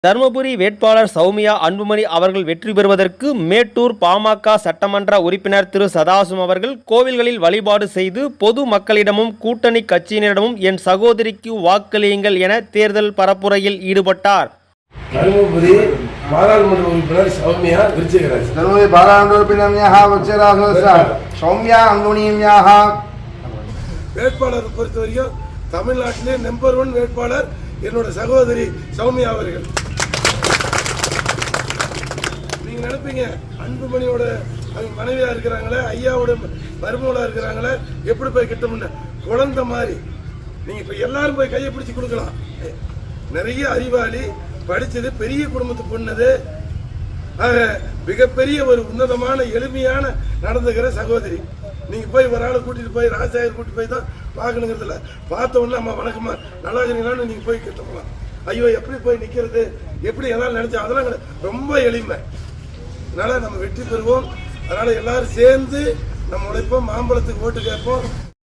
தருமபுரி வேட்பாளர் சௌமியா அன்புமணி அவர்கள் வெற்றி பெறுவதற்கு மேட்டூர் பாமக சட்டமன்ற உறுப்பினர் திரு சதாசிவம் அவர்கள் கோவில்களில் வழிபாடு செய்து பொது மக்களிடமும் கூட்டணி கட்சியினரிடமும் என் சகோதரிக்கு வாக்களியுங்கள் என தேர்தல் பரப்புரையில் ஈடுபட்டார். தருமபுரி பாராளுமன்ற உறுப்பினர் சௌமியா விருச்சிகராஜ். தருமபுரி பாராளுமன்ற உறுப்பினர் சௌமியா அன்புமணியாக வேட்பாளர் பொறுத்தவரைக்கும் தமிழ்நாட்டிலே நம்பர் 1 வேட்பாளர் என்னோட சகோதரி சௌமியா அவர்கள். நீங்க நினைப்பீங்க அன்புமணியோட மனைவியா இருக்கிறாங்களே, ஐயாவோட மருமகளா இருக்கிறாங்களே, எப்படி போய் கிட்ட முன்ன குழந்தை மாதிரி நீங்க இப்ப எல்லாரும் போய் கையை பிடிச்சு கொடுக்கலாம். நிறைய அறிவாளி, படிச்சது, பெரிய குடும்பத்து பொண்ணது, மிகப்பெரிய ஒரு உன்னதமான எளிமையான நடந்துகிற சகோதரி. நீங்க போய் ஒரு ஆளை கூட்டிட்டு போய் ராஜாயர் கூட்டிட்டு போய் தான் பார்க்கணுங்கிறது இல்லை. பார்த்த உடனே அம்மா வணக்கம்மா நல்லா இருக்கிறீங்களான்னு நீங்க போய் கிட்ட போகலாம். ஐயோ எப்படி போய் நிக்கிறது, எப்படி எல்லாம் நினைச்சா அதெல்லாம் ரொம்ப எளிமை. அதனால நம்ம வெற்றி பெறுவோம். அதனால எல்லாரும் சேர்ந்து நம்ம உழைப்போம், மாம்பழத்துக்கு ஓட்டு கேட்போம்.